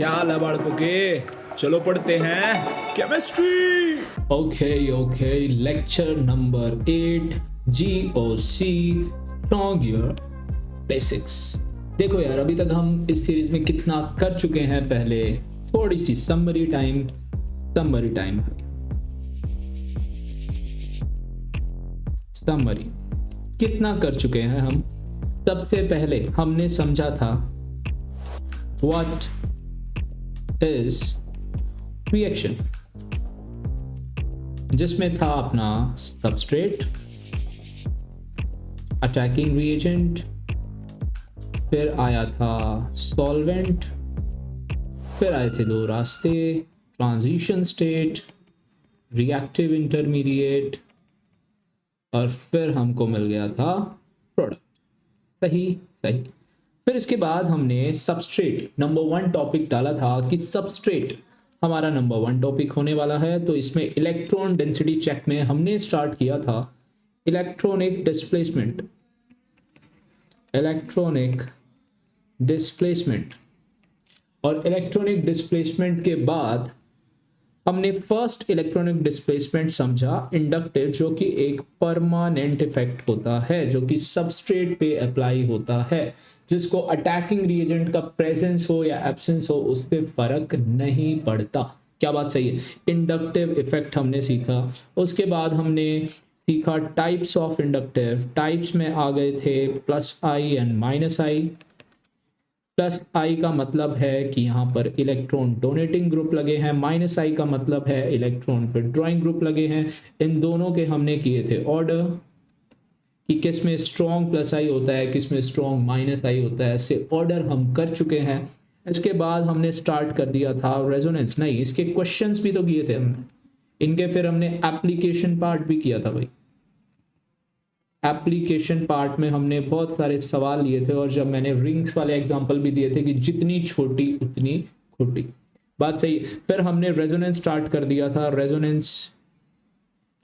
क्या हाल है बालकों के? चलो पढ़ते हैं chemistry. Okay lecture number 8 GOC strong your basics. देखो यार, अभी तक हम इस सीरीज में कितना कर चुके हैं। पहले थोड़ी सी समरी टाइम समरी कितना कर चुके हैं हम। सबसे पहले हमने समझा था व्हाट इज रिएक्शन, जिसमें था अपना सबस्ट्रेट, अटैकिंग रिएजेंट, फिर आया था सॉल्वेंट, फिर आए थे दो रास्ते, ट्रांजिशन स्टेट, रिएक्टिव इंटरमीडिएट, और फिर हमको मिल गया था प्रोडक्ट। सही। फिर इसके बाद हमने सबस्ट्रेट नंबर 1 टॉपिक डाला था कि सबस्ट्रेट हमारा नंबर 1 टॉपिक होने वाला है। तो इसमें इलेक्ट्रॉन डेंसिटी चेक में हमने स्टार्ट किया था इलेक्ट्रॉनिक डिस्प्लेसमेंट और इलेक्ट्रॉनिक डिस्प्लेसमेंट के बाद हमने फर्स्ट इलेक्ट्रॉनिक डिस्प्लेसमेंट समझा इंडक्टिव, जो कि एक परमानेंट इफेक्ट होता है जो कि सबस्ट्रेट पे अप्लाई होता है, जिसको अटैकिंग रिएजेंट का प्रेजेंस हो या एब्सेंस हो उससे फर्क नहीं पड़ता। क्या बात सही है? इंडक्टिव इफेक्ट हमने सीखा। उसके बाद हमने सीखा टाइप्स ऑफ इंडक्टिव। टाइप्स में आ गए थे +I एंड -I। +I का मतलब है कि यहाँ पर इलेक्ट्रॉन डोनेटिंग ग्रुप लगे हैं, -I का मतलब है इलेक्ट्रॉन विड्रॉइंग ग्रुप लगे हैं। इन दोनों के हमने किए थे ऑर्डर कि किस में स्ट्रॉन्ग +I होता है, किस में स्ट्रॉन्ग -I होता है, ऐसे ऑर्डर हम कर चुके हैं। इसके बाद हमने स्टार्ट कर दिया था रेजोनेंस। नहीं, इसके क्वेश्चंस भी तो किए थे हमने इनके, फिर हमने एप्लीकेशन पार्ट भी किया था भाई। एप्लीकेशन पार्ट में हमने बहुत सारे सवाल लिए थे, और जब मैंने रिंग्स वाले एग्जांपल भी दिए थे कि जितनी छोटी उतनी खोटी। बात सही। फिर हमने रेजोनेंस स्टार्ट कर दिया था। रेजोनेंस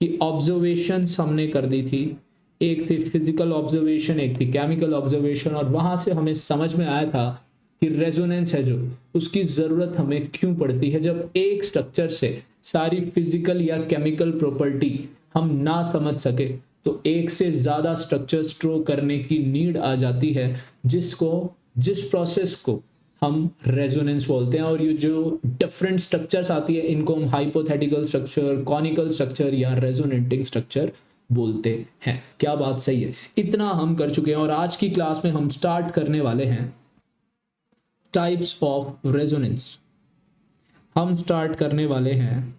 की ऑब्जर्वेशंस हमने कर दी थी। एक थी फिजिकल ऑब्जर्वेशन, एक थी केमिकल ऑब्जर्वेशन, और वहां से हमें समझ में आया था कि रेजोनेंस है जो, उसकी जरूरत हमें क्यों पड़ती है। जब एक स्ट्रक्चर से सारी फिजिकल या केमिकल प्रॉपर्टी हम ना समझ सके तो एक से ज्यादा स्ट्रक्चर स्ट्रो करने की नीड आ जाती है, जिस प्रोसेस को हम रेजोनेंस बोलते हैं। और ये जो डिफरेंट स्ट्रक्चर्स आती है इनको हम हाइपोथेटिकल स्ट्रक्चर, कॉनिकल स्ट्रक्चर या रेजोनेटिंग स्ट्रक्चर बोलते हैं। क्या बात सही है? इतना हम कर चुके हैं, और आज की क्लास में हम स्टार्ट करने वाले हैं टाइप्स ऑफ रेजोनेंस। हम स्टार्ट करने वाले हैं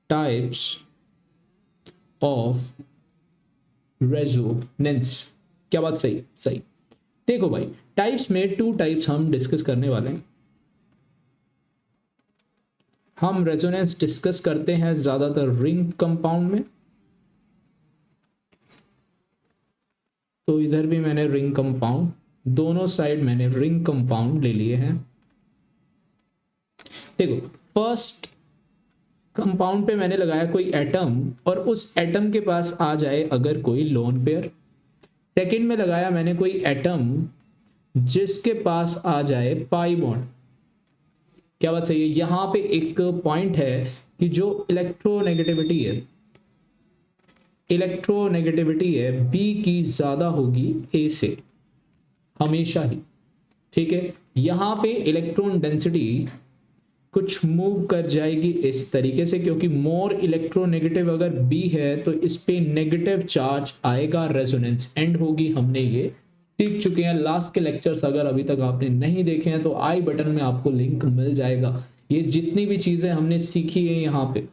टाइप्स ऑफ रेजोनेंस। क्या बात सही। देखो भाई, टाइप्स में 2 टाइप्स हम डिस्कस करने वाले हैं। हम रेजोनेंस डिस्कस करते हैं ज्यादातर रिंग कंपाउंड में, तो इधर भी मैंने रिंग कंपाउंड, दोनों साइड मैंने रिंग कंपाउंड ले लिए हैं। देखो, फर्स्ट कंपाउंड पे मैंने लगाया कोई एटम, और उस एटम के पास आ जाए अगर कोई लोन पेयर। सेकंड में लगाया मैंने कोई एटम जिसके पास आ जाए पाई बॉन्ड। क्या बात सही है? यहां पे एक पॉइंट है कि जो इलेक्ट्रोनेगेटिविटी है बी की ज्यादा होगी ए से, हमेशा ही। ठीक है, यहां पे इलेक्ट्रॉन डेंसिटी कुछ मूव कर जाएगी इस तरीके से, क्योंकि मोर इलेक्ट्रोनेगेटिव अगर बी है तो इस पे नेगेटिव चार्ज आएगा, रेजोनेंस एंड होगी। हमने ये सीख चुके हैं लास्ट के लेक्चर्स। अगर अभी तक आपने नहीं देखे हैं तो आई बटन में आपको लिंक मिल जाएगा। ये जितनी भी चीजें हमने सीखी है यहाँ पे,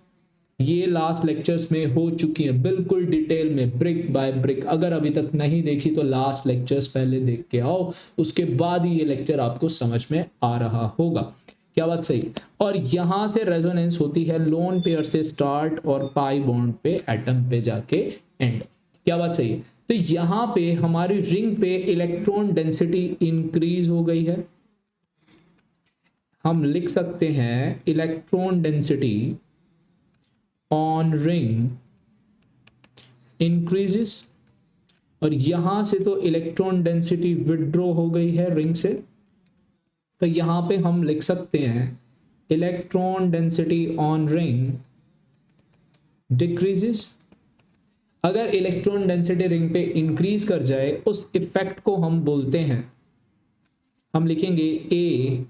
ये लास्ट लेक्चर्स में हो चुकी है बिल्कुल डिटेल में, ब्रिक बाय ब्रिक। अगर अभी तक नहीं देखी तो लास्ट लेक्चर्स पहले देख के आओ, उसके बाद ही ये लेक्चर आपको समझ में आ रहा होगा। क्या बात सही? और यहां से रेजोनेंस होती है लोन पेयर से स्टार्ट और पाई बॉन्ड पे एटम पे जाके एंड। क्या बात सही है? तो यहां पे हमारी रिंग पे इलेक्ट्रॉन डेंसिटी इंक्रीज हो गई है। हम लिख सकते हैं electron density on ring increases, और यहां से तो इलेक्ट्रॉन डेंसिटी विड्रॉ हो गई है रिंग से। तो यहाँ पे हम लिख सकते हैं electron density on ring decreases. अगर इलेक्ट्रॉन डेंसिटी रिंग पे इंक्रीज कर जाए उस इफेक्ट को हम बोलते हैं, हम लिखेंगे ए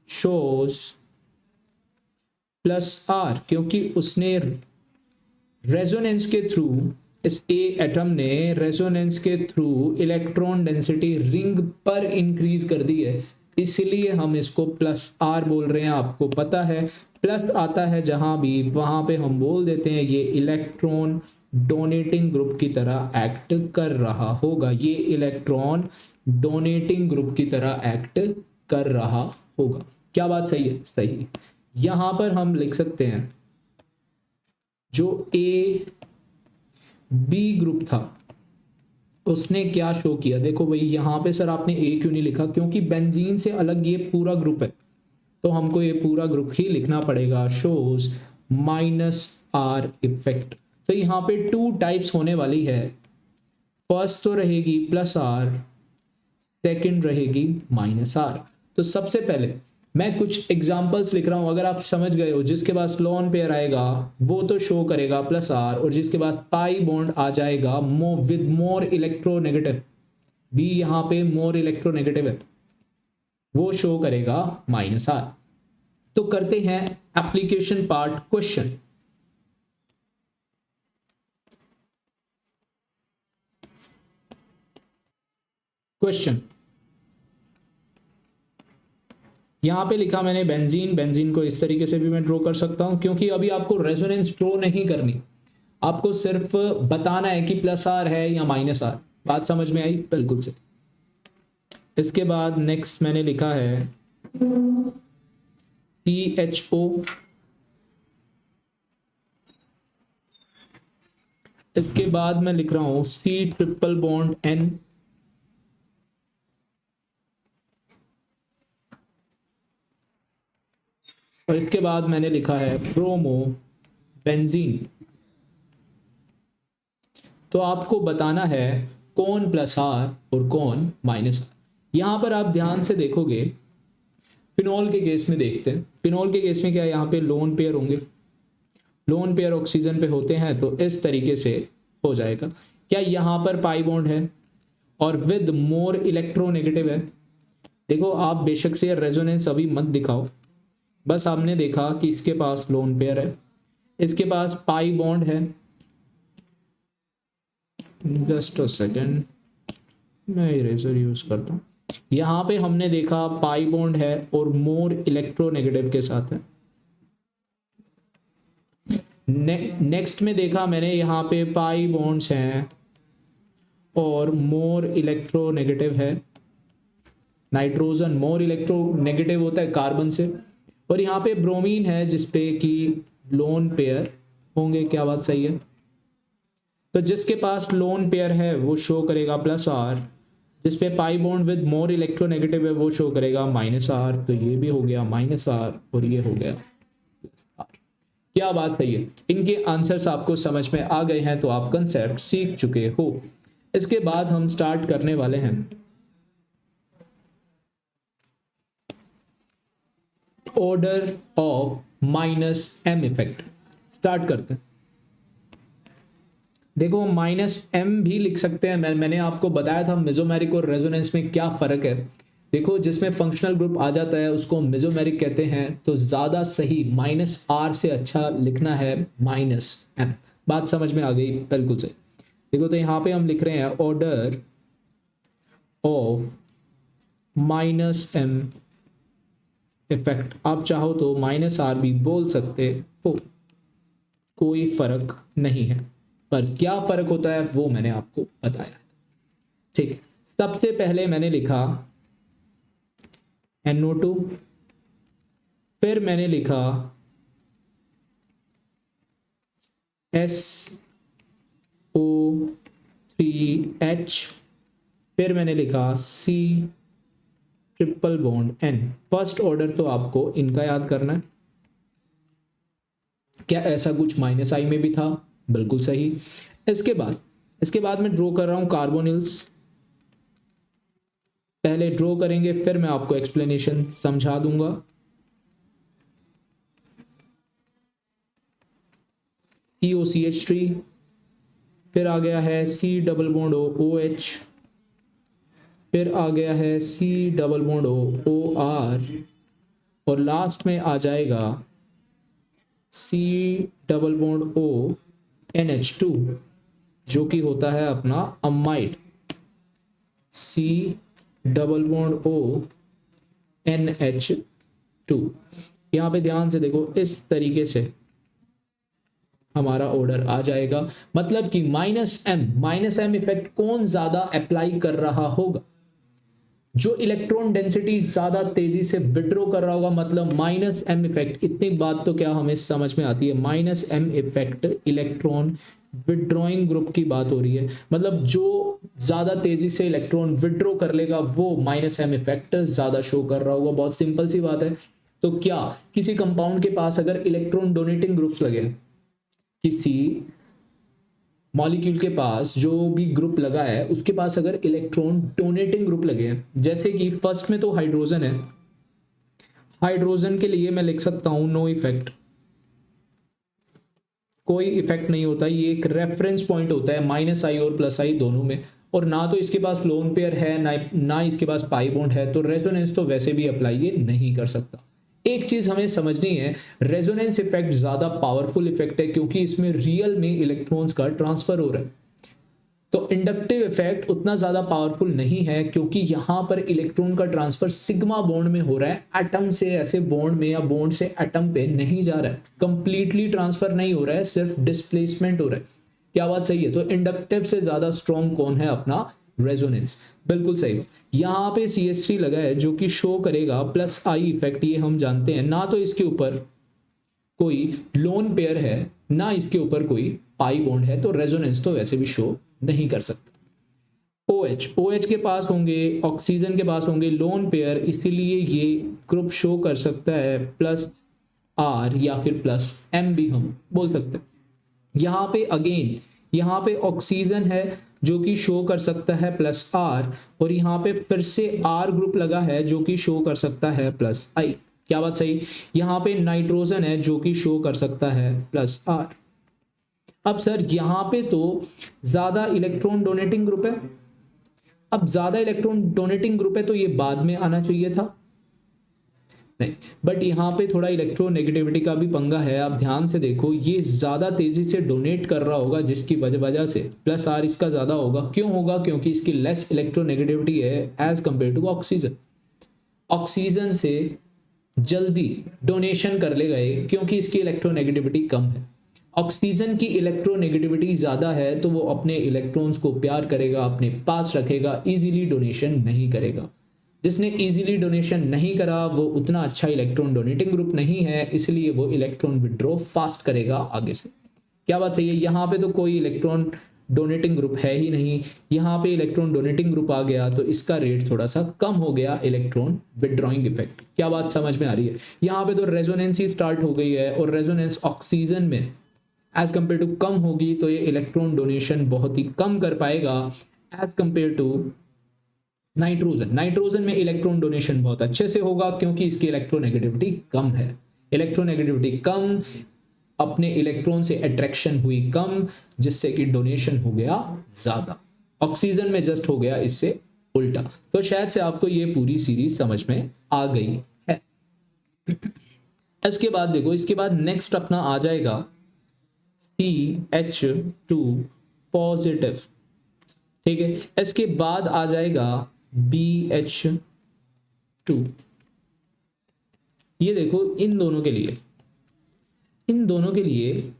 शोज प्लस आर, क्योंकि उसने रेजोनेंस के थ्रू, इस ए एटम ने रेजोनेंस के थ्रू इलेक्ट्रॉन डेंसिटी रिंग पर इंक्रीज कर दी है, इसलिए हम इसको प्लस आर बोल रहे हैं। आपको पता है प्लस आता है जहां भी, वहां पे हम बोल देते हैं ये इलेक्ट्रॉन डोनेटिंग ग्रुप की तरह एक्ट कर रहा होगा, ये इलेक्ट्रॉन डोनेटिंग ग्रुप की तरह एक्ट कर रहा होगा। क्या बात सही है? सही है। यहां पर हम लिख सकते हैं जो ए बी ग्रुप था उसने क्या शो किया। देखो भाई यहां पे सर आपने ए क्यों नहीं लिखा, क्योंकि बेंजीन से अलग ये पूरा ग्रुप है, तो हमको ये पूरा ग्रुप ही लिखना पड़ेगा। Shows minus are effect. तो यहाँ पे 2 टाइप्स होने वाली है, फर्स्ट तो रहेगी प्लस आर, सेकंड रहेगी माइनस आर। तो सबसे पहले मैं कुछ एग्जांपल्स लिख रहा हूं, अगर आप समझ गए हो, जिसके पास लोन पेयर आएगा वो तो शो करेगा प्लस आर, और जिसके पास पाई बॉन्ड आ जाएगा विद मोर इलेक्ट्रोनेगेटिव, बी यहाँ पे मोर इलेक्ट्रोनेगेटिव है, वो शो करेगा माइनस आर। तो करते हैं एप्लीकेशन पार्ट क्वेश्चन। क्वेश्चन यहां पे लिखा मैंने बेंजीन, बेंजीन को इस तरीके से भी मैं ड्रॉ कर सकता हूं, क्योंकि अभी आपको रेजोनेंस ड्रॉ नहीं करनी, आपको सिर्फ बताना है कि प्लस आर है या माइनस आर। बात समझ में आई? बिल्कुल से। इसके बाद नेक्स्ट मैंने लिखा है CHO, इसके बाद मैं लिख रहा हूं C ट्रिपल बॉन्ड N, और इसके बाद मैंने लिखा है ब्रोमो बेंजीन। तो आपको बताना है कौन प्लस आर और कौन माइनस आर। यहां पर आप ध्यान से देखोगे, फिनॉल के केस में देखते हैं, फिनॉल के केस में क्या है, यहाँ पे लोन पेयर होंगे, लोन पेयर ऑक्सीजन पे होते हैं, तो इस तरीके से हो जाएगा। क्या यहाँ पर पाई बॉन्ड है और विद मोर इलेक्ट्रोनेगेटिव है। देखो आप बेशक से रेजोनेंस अभी मत दिखाओ, बस आपने देखा कि इसके पास लोन पेयर है, इसके पास पाई बॉन्ड है। जस्ट अ सेकेंड, मैं इरेजर यूज करता हूँ। यहां पे हमने देखा पाई बॉन्ड है और मोर इलेक्ट्रोनेगेटिव के साथ है। नेक्स्ट में देखा मैंने यहाँ पे पाई बॉन्ड्स हैं और मोर इलेक्ट्रोनेगेटिव है। नाइट्रोजन मोर इलेक्ट्रोनेगेटिव होता है कार्बन से, और यहाँ पे ब्रोमीन है जिसपे कि लोन पेयर होंगे। क्या बात सही है? तो जिसके पास लोन पेयर है वो शो करेगा प्लस आर, जिसपे pi bond with more electronegative है वो शो करेगा माइनस आर। तो ये भी हो गया माइनस आर और ये हो गया प्लस आर। क्या बात सही है? इनके आंसर्स आपको समझ में आ गए हैं तो आप कंसेप्ट सीख चुके हो। इसके बाद हम स्टार्ट करने वाले हैं order of minus M effect. Start करते हैं। देखो माइनस एम भी लिख सकते हैं, मैंने आपको बताया था मेसोमेरिक और रेजोनेंस में क्या फर्क है। देखो जिसमें फंक्शनल ग्रुप आ जाता है उसको मेसोमेरिक कहते हैं, तो ज्यादा सही माइनस आर से अच्छा लिखना है माइनस एम। बात समझ में आ गई? बिल्कुल से। देखो तो यहाँ पे हम लिख रहे हैं order of minus M effect. आप चाहो तो माइनस आर भी बोल सकते हो, कोई फर्क नहीं है, पर क्या फर्क होता है वो मैंने आपको बताया है। ठीक, सबसे पहले मैंने लिखा NO2, फिर मैंने लिखा SO3H, फिर मैंने लिखा C triple bond N। First order तो आपको इनका याद करना है। क्या ऐसा कुछ माइनस आई में भी था? बिल्कुल सही। इसके बाद मैं ड्रॉ कर रहा हूं कार्बोनिल्स। पहले ड्रॉ करेंगे, फिर मैं आपको एक्सप्लेनेशन समझा दूंगा। COCH3, फिर आ गया है C डबल बॉन्ड OH, फिर आ गया है C डबल बॉन्ड OR, और लास्ट में आ जाएगा C डबल बॉन्ड NH2 जो कि होता है अपना amide. C double bond NH2। यहाँ पे ध्यान से देखो, इस तरीके से हमारा ऑर्डर आ जाएगा। मतलब कि माइनस एम इफेक्ट कौन ज्यादा अप्लाई कर रहा होगा? जो इलेक्ट्रॉन डेंसिटी ज्यादा तेजी से विड्रॉ कर रहा होगा, मतलब माइनस एम इफेक्ट। इतनी बात तो क्या हमें समझ में आती है, minus M effect electron withdrawing group की बात हो रही है। मतलब जो ज्यादा तेजी से इलेक्ट्रॉन विड्रॉ कर लेगा वो माइनस एम इफेक्ट ज्यादा शो कर रहा होगा। बहुत सिंपल सी बात है। तो क्या किसी कंपाउंड के पास अगर इलेक्ट्रॉन डोनेटिंग ग्रुप्स लगे, किसी मॉलिक्यूल के पास जो भी ग्रुप लगा है उसके पास अगर इलेक्ट्रॉन डोनेटिंग ग्रुप लगे हैं, जैसे कि फर्स्ट में तो हाइड्रोजन है, हाइड्रोजन के लिए मैं लिख सकता हूं नो इफेक्ट, कोई इफेक्ट नहीं होता। ये एक रेफरेंस पॉइंट होता है -I और +I दोनों में, और ना तो इसके पास लोन पेयर है ना इसके पास पाई बॉन्ड है, तो रेजोनेंस तो वैसे भी अप्लाई ये नहीं कर सकता। एक चीज हमें समझनी है, रेजोनेंस इफेक्ट ज्यादा पावरफुल इफेक्ट है क्योंकि इसमें रियल में इलेक्ट्रॉन्स का ट्रांसफर हो रहा है। तो इंडक्टिव इफेक्ट उतना ज्यादा पावरफुल नहीं है क्योंकि यहां पर इलेक्ट्रॉन का ट्रांसफर सिग्मा बॉन्ड में हो रहा है, एटम से ऐसे बॉन्ड में या बॉन्ड से एटम पे नहीं जा रहा है, कंप्लीटली ट्रांसफर नहीं हो रहा है, सिर्फ डिस्प्लेसमेंट हो रहा है। क्या बात सही है? तो इंडक्टिव से ज्यादा स्ट्रॉन्ग कौन है? अपना रेजोनेंस। बिल्कुल सही। यहाँ पे CH3 लगा है जो कि शो करेगा +I इफेक्ट, ये हम जानते हैं। ना तो इसके ऊपर कोई लोन पेयर है ना इसके ऊपर कोई पाई बॉन्ड है, तो रेजोनेंस तो वैसे भी शो नहीं कर सकता। OH के पास होंगे, ऑक्सीजन के पास होंगे लोन पेयर, इसीलिए ये ग्रुप शो कर सकता है +R या फिर +M भी हम बोल सकते हैं। यहाँ पे अगेन यहाँ पे ऑक्सीजन है जो कि शो कर सकता है +R, और यहाँ पे फिर से R ग्रुप लगा है जो कि शो कर सकता है +I। क्या बात सही? यहाँ पे नाइट्रोजन है जो कि शो कर सकता है +R। अब सर यहाँ पे तो ज्यादा इलेक्ट्रॉन डोनेटिंग ग्रुप है, अब ज्यादा इलेक्ट्रॉन डोनेटिंग ग्रुप है तो ये बाद में आना चाहिए था, नहीं, बट यहाँ पे थोड़ा इलेक्ट्रोनेगेटिविटी का भी पंगा है। आप ध्यान से देखो, ये ज्यादा तेजी से डोनेट कर रहा होगा जिसकी वजह से +R इसका ज्यादा होगा। क्यों होगा? क्योंकि इसकी लेस इलेक्ट्रोनेगेटिविटी है as compare to oxygen. Oxygen से जल्दी डोनेशन कर ले गए क्योंकि इसकी इलेक्ट्रोनेगेटिविटी कम है। ऑक्सीजन की इलेक्ट्रोनेगेटिविटी ज्यादा है तो वो अपने इलेक्ट्रॉन्स को प्यार करेगा, अपने पास रखेगा, इजीली डोनेशन नहीं करेगा। जिसने इजीली डोनेशन नहीं करा वो उतना अच्छा इलेक्ट्रॉन डोनेटिंग ग्रुप नहीं है, इसलिए वो इलेक्ट्रॉन विड्रॉ फास्ट करेगा आगे से। क्या बात सही है? यहाँ पे तो कोई इलेक्ट्रॉन डोनेटिंग ग्रुप है ही नहीं, यहाँ पे इलेक्ट्रॉन डोनेटिंग ग्रुप आ गया तो इसका रेट थोड़ा सा कम हो गया, इलेक्ट्रॉन विड्रॉइंग इफेक्ट। क्या बात समझ में आ रही है? यहाँ पे तो रेजोनेंस ही स्टार्ट हो गई है, और रेजोनेंस ऑक्सीजन में एज कंपेयर टू कम होगी तो ये इलेक्ट्रॉन डोनेशन बहुत ही कम कर पाएगा as compare to nitrogen. Nitrogen में इलेक्ट्रॉन डोनेशन बहुत अच्छे से होगा क्योंकि इसकी इलेक्ट्रोनेगेटिविटी कम है। इलेक्ट्रोनेगेटिविटी कम, अपने इलेक्ट्रॉन से अट्रैक्शन हुई कम, जिससे कि डोनेशन हो गया ज्यादा। ऑक्सीजन में जस्ट हो गया इससे उल्टा। तो शायद से आपको ये पूरी सीरीज समझ में आ गई है। इसके बाद देखो, इसके बाद नेक्स्ट अपना आ जाएगा CH2 पॉजिटिव, ठीक है। इसके बाद आ जाएगा BH2। ये देखो, इन दोनों के लिए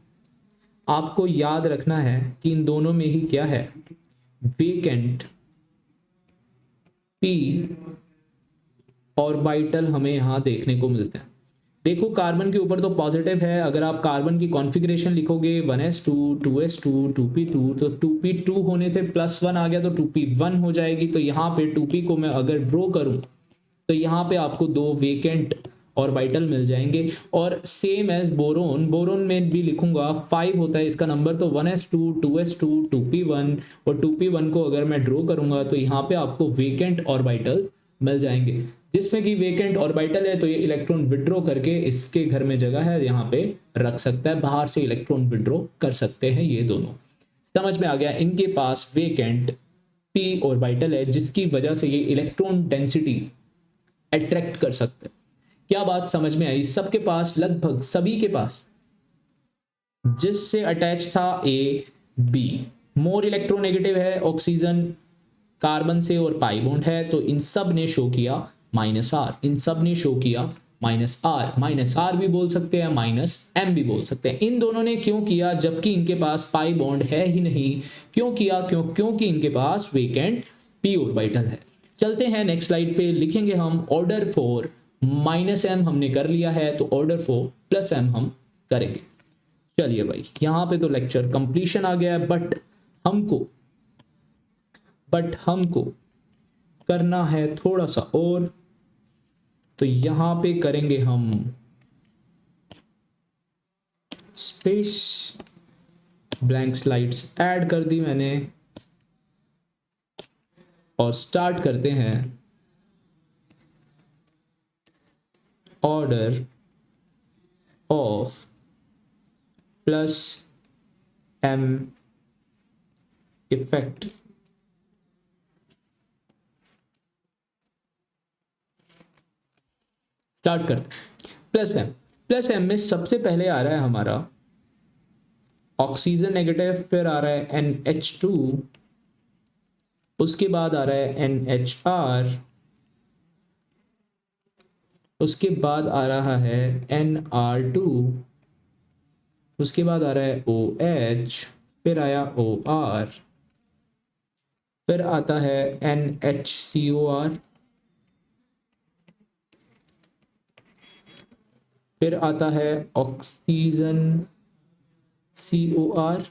आपको याद रखना है कि इन दोनों में ही क्या है, वेकेंट p ऑर्बिटल हमें यहां देखने को मिलते हैं। देखो, कार्बन के ऊपर तो पॉजिटिव है, अगर आप कार्बन की कॉन्फ़िगरेशन लिखोगे 1s2 2s2 2p2, तो 2p2 होने से +1 आ गया तो 2p1 हो जाएगी। तो यहाँ पे 2p को मैं अगर ड्रॉ करूं तो यहाँ पे आपको 2 वेकेंट ऑर्बिटल मिल जाएंगे। और सेम एज बोरोन में भी लिखूंगा 5 होता है इसका नंबर, तो 1s2 2s2 2p1, और 2p1 को अगर मैं ड्रॉ करूंगा तो यहाँ पे आपको वेकेंट ऑर्बिटल्स मिल जाएंगे, जिसमें कि वेकेंट ऑर्बिटल है तो ये इलेक्ट्रॉन विड्रॉ करके इसके घर में जगह है यहाँ पे रख सकता है, बाहर से इलेक्ट्रॉन विड्रॉ कर सकते हैं ये दोनों। समझ में आ गया, इनके पास वेकेंट पी ऑर्बिटल है जिसकी वजह से ये इलेक्ट्रॉन डेंसिटी अट्रैक्ट कर सकते हैं। क्या बात समझ में आई? सबके पास, लगभग सभी के पास, जिससे अटैच था ए बी, मोर इलेक्ट्रोनेगेटिव है ऑक्सीजन कार्बन से और पाई बॉन्ड है, तो इन सब ने शो किया -R, इन सब ने शो किया -R भी बोल सकते हैं, -M भी बोल सकते हैं। इन दोनों ने क्यों किया जबकि इनके पास पाई बॉन्ड है ही नहीं? क्यों किया? क्योंकि इनके पास वेकेंट p ऑर्बिटल है। चलते हैं नेक्स्ट स्लाइड पे, लिखेंगे हम ऑर्डर फॉर -M हमने कर लिया है, तो ऑर्डर फॉर +M हम करेंगे। चलिए भाई, यहां पे तो लेक्चर कंप्लीशन आ गया है, बट हमको करना है थोड़ा सा और, तो यहां पे करेंगे हम स्पेस, ब्लैंक स्लाइड्स ऐड कर दी मैंने, और स्टार्ट करते हैं order of +M effect. Start करते +M में सबसे पहले आ रहा है हमारा ऑक्सीजन नेगेटिव, फिर आ रहा है NH2, उसके बाद आ रहा है NHR, उसके बाद आ रहा है NR2, उसके बाद आ रहा है OH, फिर आया OR, फिर आता है NHCOR, फिर आता है ऑक्सीजन COR,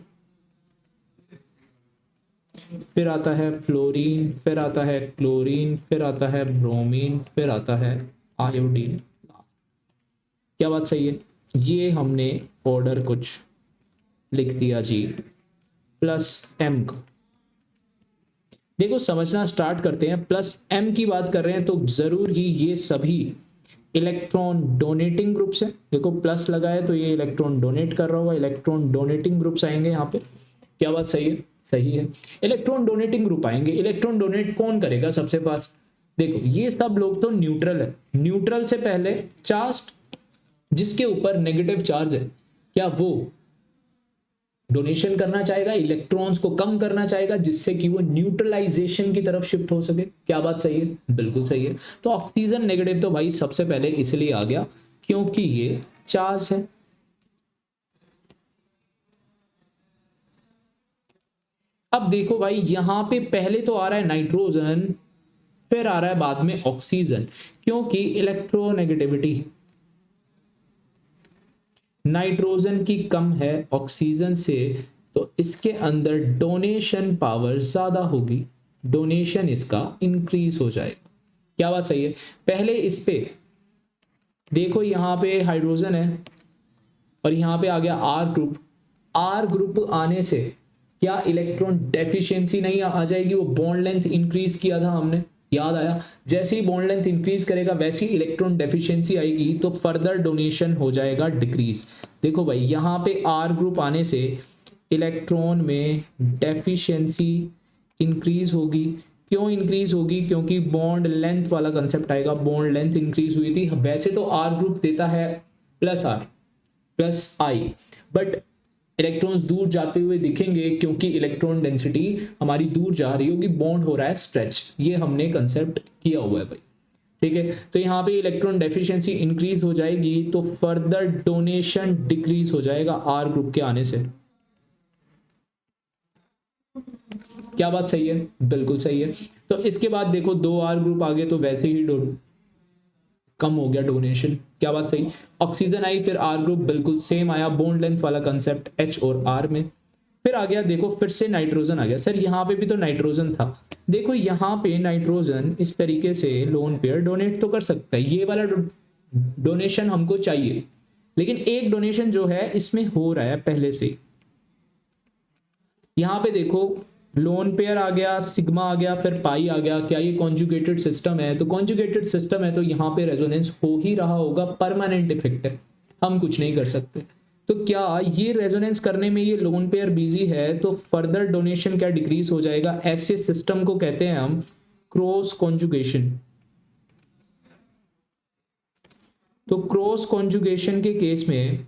फिर आता है फ्लोरीन, फिर आता है क्लोरीन, फिर आता है ब्रोमीन, फिर आता है आयोडीन। क्या बात सही है? ये हमने ऑर्डर कुछ लिख दिया जी +M का। देखो समझना स्टार्ट करते हैं, +M की बात कर रहे हैं तो जरूर ही ये सभी इलेक्ट्रॉन डोनेटिंग ग्रुप्स हैं। देखो प्लस लगा है तो ये इलेक्ट्रॉन डोनेट कर रहा होगा, इलेक्ट्रॉन डोनेटिंग ग्रुप्स आएंगे यहाँ पे। क्या बात सही है? सही है, इलेक्ट्रॉन डोनेटिंग ग्रुप आएंगे। इलेक्ट्रॉन डोनेट कौन करेगा सबसे फास्ट? देखो ये सब लोग तो न्यूट्रल है, न्यूट्रल से पहले चार्ज जिसके ऊपर नेगेटिव चार्ज है, क्या वो डोनेशन करना चाहेगा, इलेक्ट्रॉन्स को कम करना चाहेगा जिससे कि वो न्यूट्रलाइजेशन की तरफ शिफ्ट हो सके? क्या बात सही है? बिल्कुल सही है। तो ऑक्सीजन नेगेटिव तो भाई सबसे पहले इसलिए आ गया क्योंकि ये चार्ज है। अब देखो भाई यहां पे पहले तो आ रहा है नाइट्रोजन, फिर आ रहा है बाद में ऑक्सीजन, क्योंकि इलेक्ट्रोनेगेटिविटी नाइट्रोजन की कम है ऑक्सीजन से, तो इसके अंदर डोनेशन पावर ज्यादा होगी, डोनेशन इसका इंक्रीज हो जाएगा। क्या बात सही है? पहले इस पे देखो, यहां पे हाइड्रोजन है और यहां पे आ गया आर ग्रुप। आर ग्रुप आने से क्या इलेक्ट्रॉन डेफिशिएंसी नहीं आ जाएगी? वो बॉन्ड लेंथ इंक्रीज किया था हमने, याद आया? जैसे ही बॉन्ड लेंथ इंक्रीज करेगा वैसे ही इलेक्ट्रॉन डेफिशिएंसी आएगी, तो फर्दर डोनेशन हो जाएगा डिक्रीज। देखो भाई यहाँ पे आर ग्रुप आने से इलेक्ट्रॉन में डेफिशिएंसी इंक्रीज होगी। क्यों इंक्रीज होगी? क्योंकि बॉन्ड लेंथ वाला कंसेप्ट आएगा, बॉन्ड लेंथ इंक्रीज हुई थी। वैसे तो आर ग्रुप देता है +R +I, बट इलेक्ट्रॉन्स दूर जाते हुए दिखेंगे क्योंकि इलेक्ट्रॉन डेंसिटी हमारी दूर जा रही होगी, बॉन्ड हो रहा है स्ट्रेच। ये हमने कंसेप्ट किया हुआ है भाई, ठीक है? तो यहाँ पे इलेक्ट्रॉन डेफिशिएंसी इंक्रीज हो जाएगी तो फर्दर डोनेशन डिक्रीज हो जाएगा आर ग्रुप के आने से। क्या बात सही है? बिल्कुल सही है। तो इसके बाद देखो 2R ग्रुप आ गए तो वैसे ही कम हो गया डोनेशन। क्या बात सही? ऑक्सीजन आई, फिर आर ग्रुप बिल्कुल सेम आया, बॉन्ड लेंथ वाला कंसेप्ट H और R में। फिर आ गया देखो, फिर से नाइट्रोजन आ गया। सर यहाँ पे भी तो नाइट्रोजन था। देखो यहाँ पे नाइट्रोजन इस तरीके से लोन पेयर डोनेट तो कर सकता है, ये वाला डोनेशन हमको चाहिए, लेकिन एक डोनेशन जो है इसमें हो रहा है पहले से। यहाँ पे देखो लोन पेयर आ गया, सिग्मा आ गया, फिर पाई आ गया। क्या ये कॉन्जुगेटेड सिस्टम है? तो कॉन्जुगेटेड सिस्टम है तो यहाँ पे रेजोनेंस हो ही रहा होगा, परमानेंट इफेक्ट है, हम कुछ नहीं कर सकते। तो क्या ये रेजोनेंस करने में ये लोन पेयर बिजी है तो फर्दर डोनेशन क्या डिक्रीज हो जाएगा? ऐसे सिस्टम को कहते हैं हम क्रॉस कॉन्जुगेशन। तो क्रॉस कॉन्जुगेशन के केस में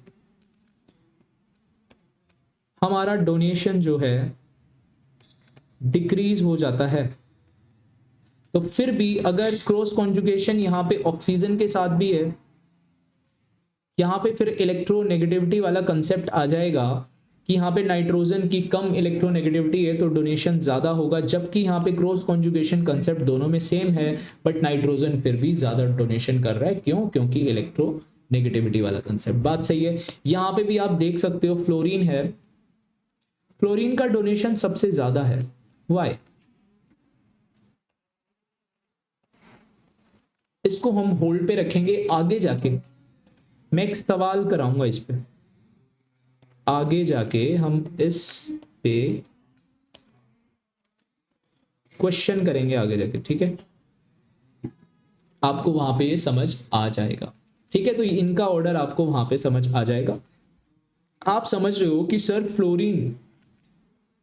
हमारा डोनेशन जो है डिक्रीज हो जाता है। तो फिर भी अगर क्रॉस कॉन्जुगेशन यहाँ पे ऑक्सीजन के साथ भी है, यहाँ पे फिर इलेक्ट्रोनेगेटिविटी वाला कंसेप्ट आ जाएगा कि यहाँ पे नाइट्रोजन की कम इलेक्ट्रोनेगेटिविटी है तो डोनेशन ज़्यादा होगा, जबकि यहाँ पे क्रॉस कॉन्जुगेशन कंसेप्ट दोनों में सेम है, बट नाइट्रोजन फिर भी ज़्यादा डोनेशन कर रहा है। क्यों? क्योंकि इलेक्ट्रोनेगेटिविटी वाला कंसेप्ट। बात सही है। यहाँ पे भी आप देख सकते हो फ्लोरीन है, फ्लोरीन का डोनेशन सबसे ज़्यादा है। वाई? इसको हम होल्ड पे रखेंगे, आगे जाके मैं एक सवाल कराऊंगा इस पे, आगे जाके हम इस पे क्वेश्चन करेंगे आगे जाके, ठीक है? आपको वहां पे ये समझ आ जाएगा, ठीक है? तो इनका ऑर्डर आपको वहां पे समझ आ जाएगा। आप समझ रहे हो कि सर फ्लोरीन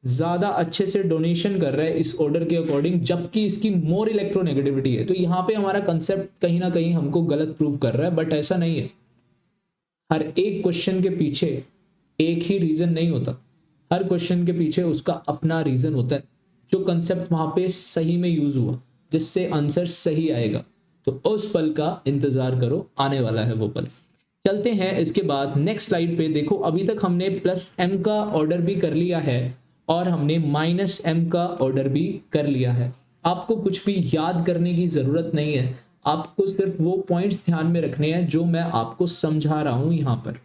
ज्यादा अच्छे से डोनेशन कर रहा है इस ऑर्डर के अकॉर्डिंग, जबकि इसकी मोर इलेक्ट्रोनेगेटिविटी है। तो यहाँ पे हमारा कंसेप्ट कहीं ना कहीं हमको गलत प्रूव कर रहा है, बट ऐसा नहीं है। हर एक क्वेश्चन के पीछे एक ही रीजन नहीं होता, हर क्वेश्चन के पीछे उसका अपना रीजन होता है। जो कंसेप्ट वहां पे सही में यूज हुआ, जिससे आंसर सही आएगा, तो उस पल का इंतजार करो, आने वाला है वो पल। चलते हैं इसके बाद नेक्स्ट स्लाइड पे। देखो अभी तक हमने +m का ऑर्डर भी कर लिया है और हमने -m का ऑर्डर भी कर लिया है। आपको कुछ भी याद करने की जरूरत नहीं है, आपको सिर्फ वो पॉइंट्स ध्यान में रखने हैं जो मैं आपको समझा रहा हूं यहां पर।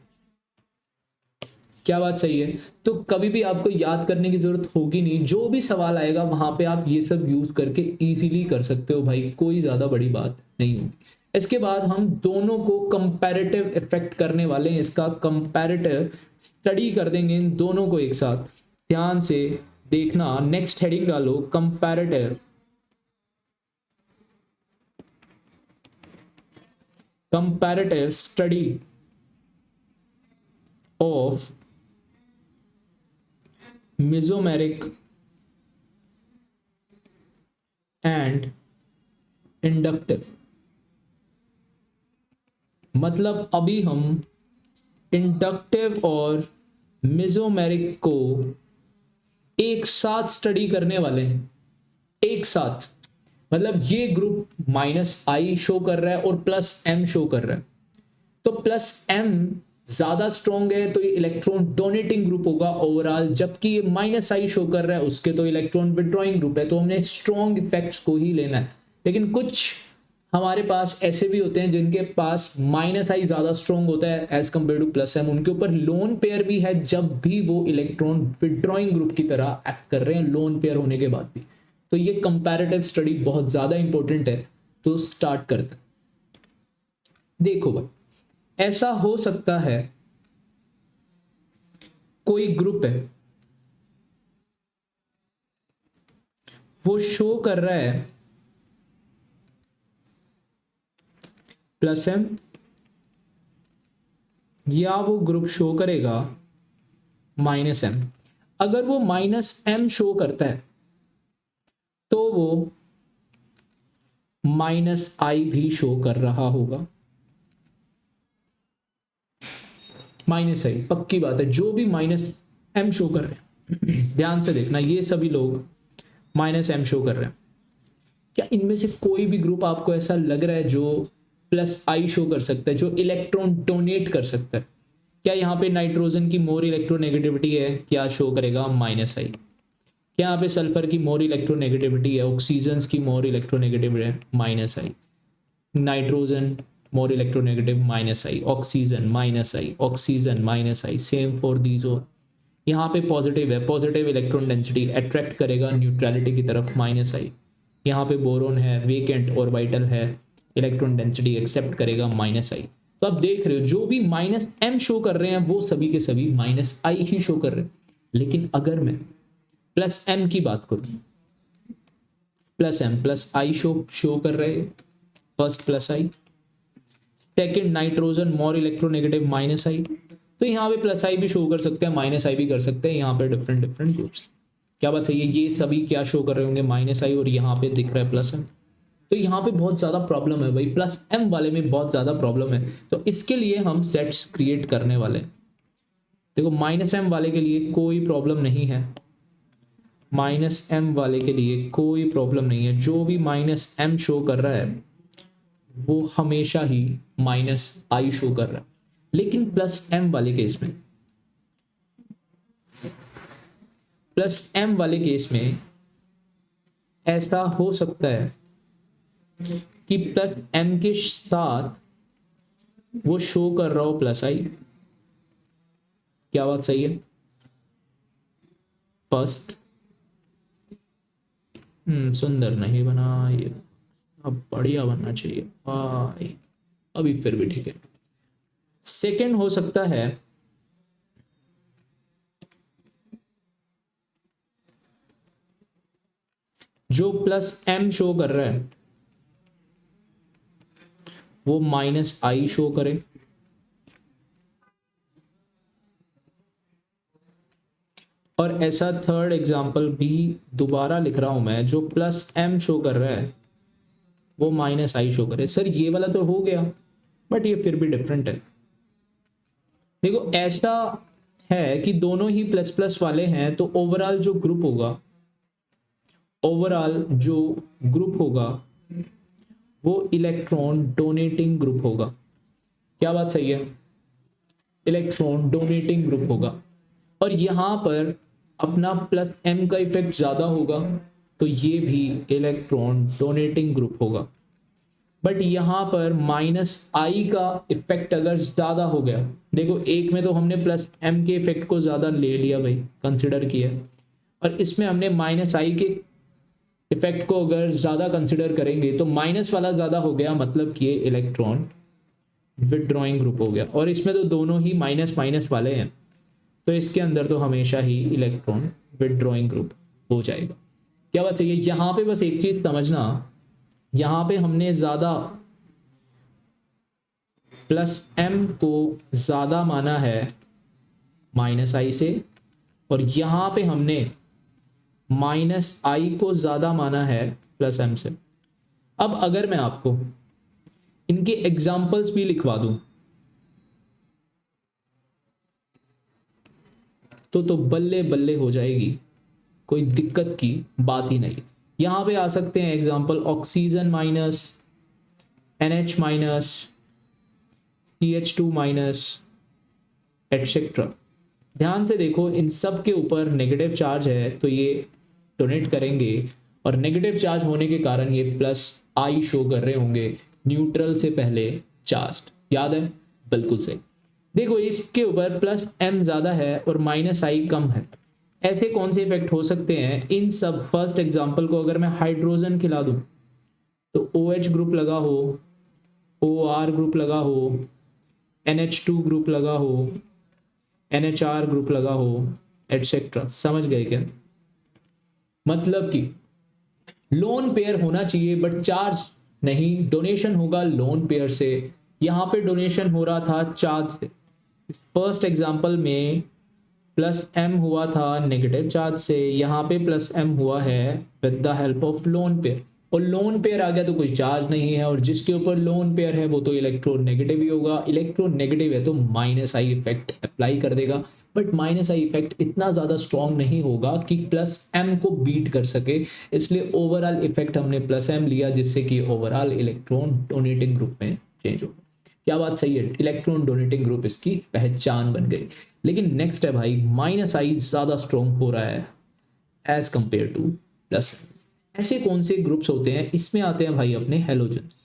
क्या बात सही है? तो कभी भी आपको याद करने की जरूरत होगी नहीं, जो भी सवाल आएगा वहां पे आप ये सब यूज करके इजीली कर सकते हो भाई, कोई ज्यादा बड़ी बात नहीं होगी। इसके बाद हम दोनों को कंपैरेटिव इफेक्ट करने वाले हैं, इसका कंपैरेटिव स्टडी कर देंगे इन दोनों को एक साथ। ध्यान से देखना, नेक्स्ट हेडिंग डालो comparative study of mesomeric and inductive. मतलब अभी हम इंडक्टिव और मेसोमेरिक को एक साथ स्टडी करने वाले हैं, एक साथ। मतलब ये ग्रुप -I शो कर रहा है और +m शो कर रहा है, तो +m ज्यादा स्ट्रॉन्ग है तो ये इलेक्ट्रॉन डोनेटिंग ग्रुप होगा ओवरऑल, जबकि ये -I शो कर रहा है उसके तो इलेक्ट्रॉन विड्रॉइंग ग्रुप है। तो हमने स्ट्रॉन्ग इफेक्ट्स को ही लेना है। लेकिन कुछ हमारे पास ऐसे भी होते हैं जिनके पास -I ज्यादा स्ट्रॉन्ग होता है एज कंपेयर टू +m, उनके ऊपर लोन पेयर भी है जब भी वो इलेक्ट्रॉन विड्रॉइंग ग्रुप की तरह एक्ट कर रहे हैं, लोन पेयर होने के बाद भी। तो ये कंपैरेटिव स्टडी बहुत ज्यादा इंपॉर्टेंट है। तो स्टार्ट करते हैं। देखो भाई, ऐसा हो सकता है कोई ग्रुप है, वो शो कर रहा है +m, या वो ग्रुप शो करेगा -m। अगर वो -m शो करता है तो वो -I भी शो कर रहा होगा। -I पक्की बात है, जो भी -m शो कर रहे हैं ध्यान से देखना, ये सभी लोग -m शो कर रहे हैं। क्या इनमें से कोई भी ग्रुप आपको ऐसा लग रहा है जो +I शो कर सकता है, जो इलेक्ट्रॉन डोनेट कर सकता है? क्या यहाँ पे नाइट्रोजन की मोर इलेक्ट्रोनेगेटिविटी है, क्या शो करेगा -I? क्या यहाँ पे सल्फर की मोर इलेक्ट्रोनेगेटिविटी है, ऑक्सीजन की मोर इलेक्ट्रोनेगेटिविटी है, -I। Nitrogen more electronegative, -I। Oxygen -I, oxygen -I। Same for these. और यहाँ पे पॉजिटिव है, पॉजिटिव इलेक्ट्रॉन डेंसिटी अट्रैक्ट करेगा न्यूट्रलिटी की तरफ, -I। यहाँ पे बोरोन है, वेकेंट और वाइटल है, इलेक्ट्रॉन डेंसिटी एक्सेप्ट करेगा, -I। तो आप देख रहे हो जो भी -m शो कर रहे हैं वो सभी के सभी -I ही शो कर रहे हैं। लेकिन अगर मैं प्लस एम की बात करूं, plus M plus I show कर रहे हैं, first plus I, second nitrogen more electronegative minus I, तो यहाँ पे प्लस आई भी शो कर सकते हैं, माइनस आई भी कर सकते हैं, यहाँ पे डिफरेंट डिफरेंट ग्रुप्स। क्या बात सही है? ये सभी क्या शो कर रहे होंगे? माइनस आई, और यहाँ पे दिख रहा है प्लस एम। तो यहाँ पे बहुत ज़्यादा प्रॉब्लम है भाई, प्लस एम वाले में बहुत ज़्यादा प्रॉब्लम है। तो इसके लिए हम सेट्स क्रिएट करने वाले हैं। देखो माइनस एम वाले के लिए कोई प्रॉब्लम नहीं है, माइनस एम वाले के लिए कोई प्रॉब्लम नहीं है। जो भी माइनस एम शो कर रहा है वो हमेशा ही माइनस आई शो कर रहा है। लेकिन प्लस एम वाले केस में, प्लस एम वाले केस में ऐसा हो सकता है कि प्लस एम के साथ वो शो कर रहा हो प्लस आई। क्या बात सही है? फर्स्ट सुंदर नहीं बना ये, अब बढ़िया बनना चाहिए भाई, अभी फिर भी ठीक है। सेकंड हो सकता है जो प्लस एम शो कर रहा है वो माइनस आई शो करे, और ऐसा थर्ड एग्जांपल भी दोबारा लिख रहा हूं मैं, जो प्लस एम शो कर रहा है वो माइनस आई शो करे। सर ये वाला तो हो गया, बट ये फिर भी डिफरेंट है। देखो ऐसा है कि दोनों ही प्लस प्लस वाले हैं, तो ओवरऑल जो ग्रुप होगा, ओवरऑल जो ग्रुप होगा वो इलेक्ट्रॉन डोनेटिंग ग्रुप होगा। क्या बात सही है? इलेक्ट्रॉन डोनेटिंग ग्रुप होगा। और यहां पर अपना प्लस एम का इफेक्ट ज्यादा होगा, तो ये भी इलेक्ट्रॉन डोनेटिंग ग्रुप होगा। बट यहां पर माइनस आई का इफेक्ट अगर ज्यादा हो गया, देखो एक में तो हमने प्लस एम के इफेक्ट को ज्यादा ले लिया भाई, कंसिडर किया, और इसमें हमने माइनस आई के इफेक्ट को अगर ज्यादा कंसिडर करेंगे तो माइनस वाला ज्यादा हो गया, मतलब कि ये इलेक्ट्रॉन विदड्रॉइंग ग्रुप हो गया। और इसमें तो दोनों ही माइनस माइनस वाले हैं, तो इसके अंदर तो हमेशा ही इलेक्ट्रॉन विदड्रॉइंग ग्रुप हो जाएगा। क्या बात सही है? यहां पे बस एक चीज समझना, यहां पे हमने ज्यादा प्लस एम को ज्यादा माना है माइनस आई से, और यहां पे हमने माइनस आई को ज्यादा माना है प्लस एम से। अब अगर मैं आपको इनके एग्जाम्पल्स भी लिखवा दूं तो बल्ले बल्ले हो जाएगी, कोई दिक्कत की बात ही नहीं। यहां पे आ सकते हैं example, oxygen minus, NH minus, CH2 minus, etcetera. ध्यान से देखो, इन सब के ऊपर नेगेटिव चार्ज है, तो ये डोनेट करेंगे, और नेगेटिव चार्ज होने के कारण ये प्लस आई शो कर रहे होंगे, न्यूट्रल से पहले चार्ज। याद है? बिल्कुल सही। देखो इसके ऊपर प्लस एम ज्यादा है और माइनस आई कम है। ऐसे कौन से इफेक्ट हो सकते हैं? इन सब, फर्स्ट एग्जांपल को अगर मैं हाइड्रोजन खिला दूं तो OH ग्रुप लगा हो, OR ग्रुप लगा हो, NH2 ग्रुप लगा हो, NHR ग्रुप लगा हो, एटसेट्रा। समझ गए क्या? मतलब कि लोन पेयर होना चाहिए बट चार्ज नहीं, डोनेशन होगा लोन पेयर से। यहां पे डोनेशन हो रहा था चार्ज से। फर्स्ट एग्जांपल में प्लस एम हुआ था नेगेटिव चार्ज से, यहाँ पे प्लस एम हुआ है with the help of lone pair. और लोन पेयर आ गया तो कोई चार्ज नहीं है, और जिसके ऊपर लोन पेयर है वो तो इलेक्ट्रॉन नेगेटिव ही होगा। इलेक्ट्रॉन नेगेटिव है तो माइनस आई इफेक्ट अप्लाई कर देगा, बट माइनस आई इफेक्ट इतना ज्यादा स्ट्रॉन्ग नहीं होगा कि प्लस एम को बीट कर सके। इसलिए ओवरऑल इफेक्ट हमने प्लस एम लिया, जिससे कि ओवरऑल इलेक्ट्रॉन डोनेटिंग ग्रुप में चेंज हो। क्या बात सही है? इलेक्ट्रॉन डोनेटिंग ग्रुप इसकी पहचान बन गई। लेकिन नेक्स्ट है भाई, माइनस आई ज्यादा स्ट्रॉन्ग हो रहा है एज कंपेयर टू प्लस। ऐसे कौन से ग्रुप्स होते हैं? इसमें आते हैं भाई अपने हैलोजन्स,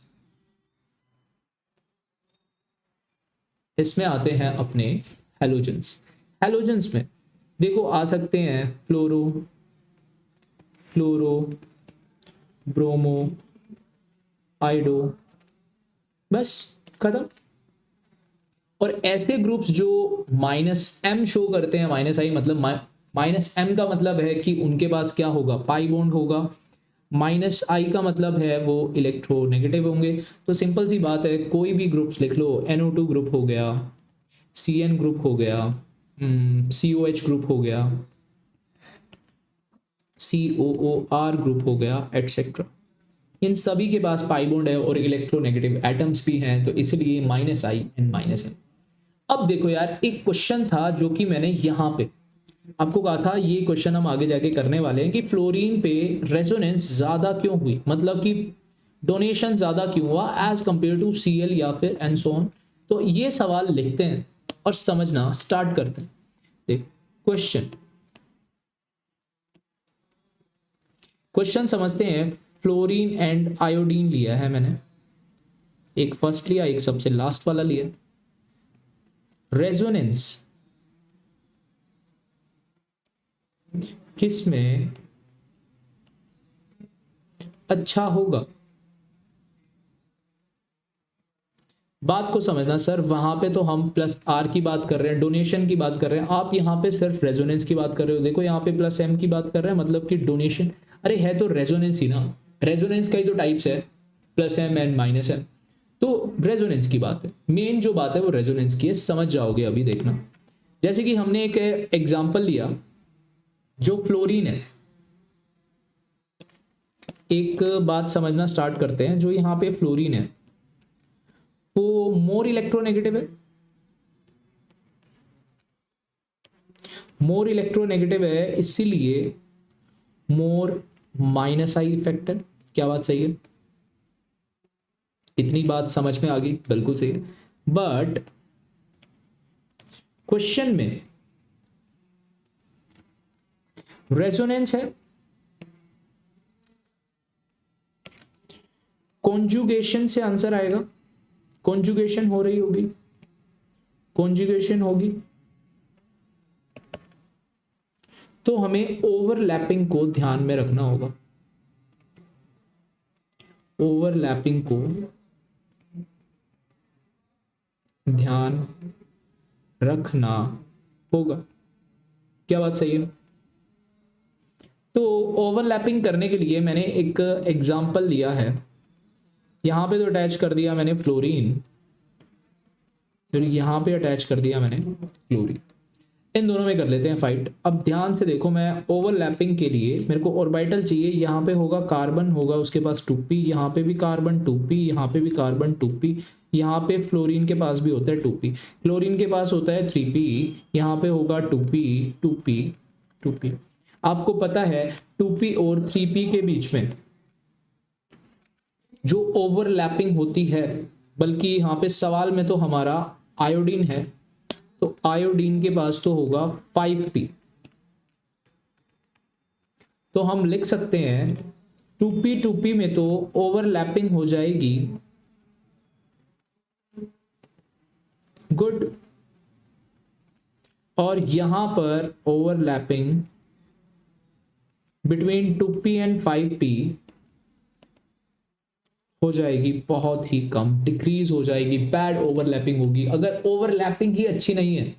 इसमें आते हैं अपने हैलोजन्स। हैलोजन्स में देखो आ सकते हैं फ्लोरो, क्लोरो, ब्रोमो, आइडो, बस खत्म। और ऐसे ग्रुप्स जो माइनस एम शो करते हैं, माइनस आई मतलब -m का मतलब है कि उनके पास क्या होगा, पाई बॉन्ड होगा। -I का मतलब है वो इलेक्ट्रोनेगेटिव होंगे। तो सिंपल सी बात है, कोई भी ग्रुप्स लिख लो, NO2 ग्रुप हो गया, CN ग्रुप हो गया, COH ग्रुप हो गया, COOR ग्रुप हो गया, एटसेट्रा। इन सभी के पास पाई बॉन्ड है और इलेक्ट्रोनेगेटिव एटम्स भी हैं, तो इसलिए -I एंड -M। अब देखो यार, एक क्वेश्चन था जो कि मैंने यहाँ पे आपको कहा था, ये क्वेश्चन हम आगे जाके करने वाले हैं कि फ्लोरीन पे रेजोनेंस ज्यादा क्यों हुई, मतलब कि डोनेशन ज्यादा क्यों हुआ एज कंपेयर टू Cl या फिर एंड सो ऑन। तो ये सवाल लिखते हैं और समझना स्टार्ट करते हैं। देख क्वेश्चन समझते हैं। फ्लोरीन एंड आयोडीन लिया है मैंने, एक फर्स्ट लिया, एक सबसे लास्ट वाला लिया। रेजोनेंस किस में अच्छा होगा, बात को समझना सर। वहां पे तो हम +R की बात कर रहे हैं, डोनेशन की बात कर रहे हैं, आप यहां पे सिर्फ रेजोनेंस की बात कर रहे हो। देखो यहाँ पे +M की बात कर रहे हैं, मतलब कि डोनेशन, अरे है तो रेजोनेंस ही ना, रेजोनेंस का ही तो टाइप्स है, +M एंड -M। तो रेजोनेंस की बात है, मेन जो बात है वो रेजोनेंस की है, समझ जाओगे अभी देखना। जैसे कि हमने एक एग्जाम्पल लिया, जो फ्लोरीन है, एक बात समझना स्टार्ट करते हैं। जो यहाँ पे फ्लोरीन है वो मोर इलेक्ट्रोनेगेटिव है, मोर इलेक्ट्रोनेगेटिव है, इसीलिए मोर -I इफेक्ट है। क्या बात सही है? इतनी बात समझ में आ गई, बिल्कुल सही है। बट क्वेश्चन में रेजोनेंस है, कॉन्जुगेशन से आंसर आएगा, कॉन्जुगेशन हो रही होगी, कॉन्जुगेशन होगी, तो हमें ओवरलैपिंग को ध्यान में रखना होगा, ओवरलैपिंग को ध्यान रखना होगा। क्या बात सही है? तो ओवरलैपिंग करने के लिए मैंने एक एग्जांपल लिया है, यहां पे तो अटैच कर दिया मैंने फ्लोरीन, फिर यहां पे अटैच कर दिया मैंने क्लोरीन। इन दोनों में कर लेते हैं फाइट। अब ध्यान से देखो, मैं ओवरलैपिंग के लिए मेरे को ऑर्बिटल चाहिए। यहाँ पे होगा कार्बन, होगा उसके पास 2p, यहाँ पे भी कार्बन 2p, यहाँ पे भी कार्बन 2p, यहाँ पे फ्लोरीन के पास भी होता है 2p, क्लोरीन के पास होता है 3p, यहाँ पे होगा 2p 2p 2p। आपको पता है 2p और 3p के बीच में जो ओवरलैपिंग होती है, बल्कि यहाँ पे सवाल में तो हमारा आयोडीन है, तो आयोडीन के पास तो होगा 5p, तो हम लिख सकते हैं 2p में तो ओवरलैपिंग हो जाएगी, गुड, और यहां पर overlapping between 2p and 5p हो जाएगी बहुत ही कम, डिक्रीज हो जाएगी, बैड ओवरलैपिंग होगी। अगर ओवरलैपिंग ही अच्छी नहीं है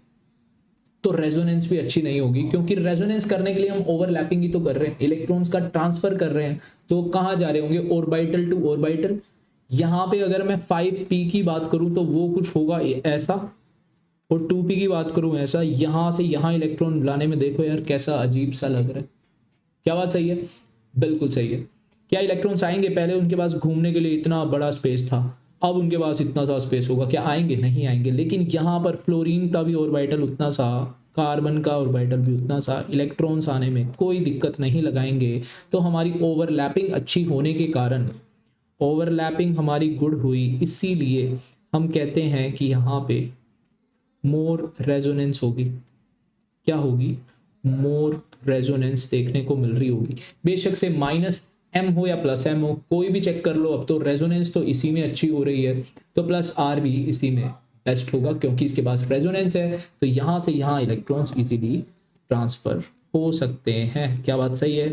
तो रेजोनेंस भी अच्छी नहीं होगी, क्योंकि रेजोनेंस करने के लिए हम ओवरलैपिंग ही तो कर रहे हैं, इलेक्ट्रॉन्स का ट्रांसफर कर रहे हैं, तो कहाँ जा रहे होंगे, ऑर्बिटल टू ऑर्बिटल। यहाँ पे अगर मैं 5p की बात करूं तो वो कुछ होगा ऐसा, और 2p की बात करूं ऐसा, यहां से यहां इलेक्ट्रॉन लाने में देखो यार कैसा अजीब सा लग रहा है। क्या बात सही है? बिल्कुल सही है। क्या इलेक्ट्रॉन्स आएंगे? पहले उनके पास घूमने के लिए इतना बड़ा स्पेस था, अब उनके पास इतना सा स्पेस होगा, क्या आएंगे? नहीं आएंगे। लेकिन यहाँ पर फ्लोरीन का भी ऑर्बिटल उतना सा, कार्बन का ऑर्बिटल भी उतना सा, इलेक्ट्रॉन्स आने में कोई दिक्कत नहीं लगाएंगे। तो हमारी ओवरलैपिंग अच्छी होने के कारण, ओवरलैपिंग हमारी गुड हुई, इसीलिए हम कहते हैं कि यहाँ पे मोर रेजोनेंस होगी। क्या होगी? मोर रेजोनेंस देखने को मिल रही होगी। बेशक से -M हो या +M हो, कोई भी चेक कर लो, अब तो रेजोनेंस तो इसी में अच्छी हो रही है, तो +R भी इसी में बेस्ट होगा, क्योंकि इसके पास रेजोनेंस है, तो यहाँ से यहाँ इलेक्ट्रॉन्स इजीली ट्रांसफर हो सकते हैं। क्या बात सही है?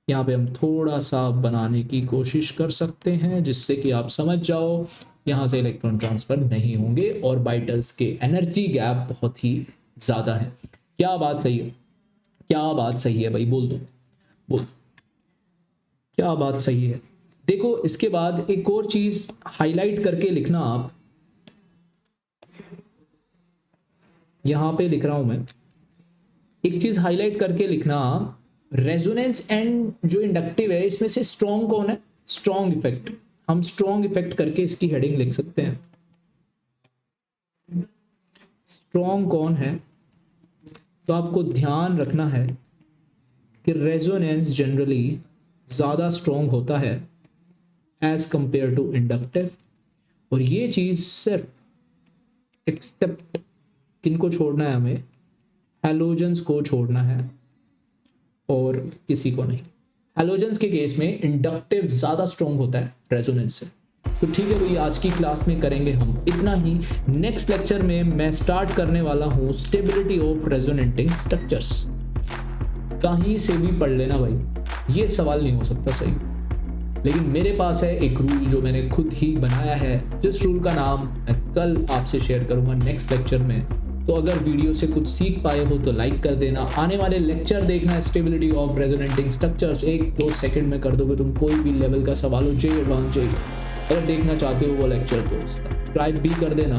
यहाँ पे हम थोड़ा सा बनाने की कोशिश कर सकते हैं जिससे कि आप समझ जाओ, यहाँ से इलेक्ट्रॉन ट्रांसफर नहीं होंगे, ऑर्बिटल्स के एनर्जी गैप बहुत ही ज्यादा है। क्या बात सही है? क्या बात सही है भाई, बोल दो बोल दो, क्या बात सही है। देखो इसके बाद एक और चीज हाईलाइट करके लिखना आप, यहां पे लिख रहा हूं मैं, एक चीज हाईलाइट करके लिखना, रेजोनेंस एंड जो इंडक्टिव है इसमें से स्ट्रॉन्ग कौन है, स्ट्रॉन्ग इफेक्ट। हम स्ट्रॉन्ग इफेक्ट करके इसकी हेडिंग लिख सकते हैं, स्ट्रॉन्ग कौन है। तो आपको ध्यान रखना है कि रेजोनेंस जनरली ज्यादा स्ट्रॉन्ग होता है एज कंपेयर टू इंडक्टिव। और ये चीज सिर्फ एक्सेप्ट किनको छोड़ना है हमें, हैलोजेंस को छोड़ना है और किसी को नहीं। हैलोजेंस के केस में इंडक्टिव ज्यादा स्ट्रॉन्ग होता है रेजोनेंस से। तो ठीक है भाई, आज की क्लास में करेंगे हम इतना ही। नेक्स्ट लेक्चर में मैं स्टार्ट करने वाला हूँ स्टेबिलिटी ऑफ रेजोनेटिंग स्ट्रक्चर्स। कहीं से भी पढ़ लेना भाई, ये सवाल नहीं हो सकता सही, लेकिन मेरे पास है एक रूल जो मैंने खुद ही बनाया है, जिस रूल का नाम मैं कल आपसे शेयर करूंगा नेक्स्ट लेक्चर में। तो अगर वीडियो से कुछ सीख पाए हो तो लाइक कर देना। आने वाले लेक्चर देखना है stability of resonating structures, 1-2 second में कर दोगे तुम, कोई भी लेवल का सवाल हो, जे एडवांस जे। अगर देखना चाहते हो वो लेक्चर तो सब्सक्राइब भी कर देना।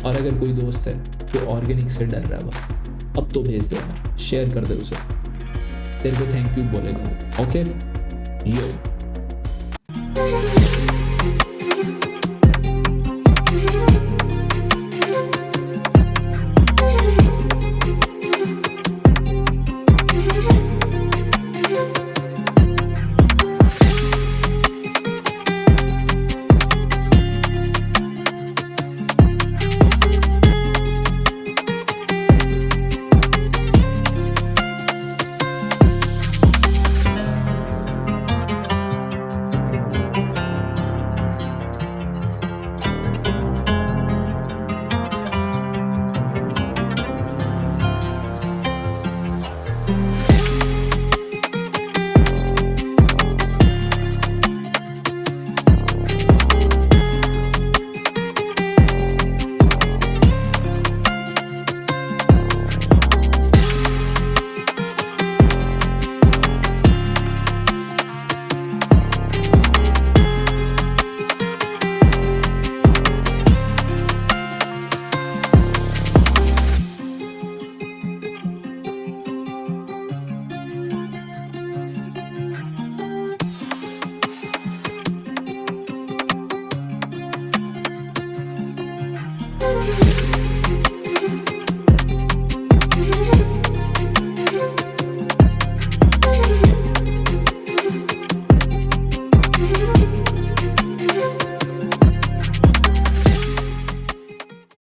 और अगर कोई दोस्त है जो ऑर्गेनिक से डर रहा है अब तो भेज दे, शेयर कर दे उसे, तेरे को थैंक यू बोलेगा। ओके यो।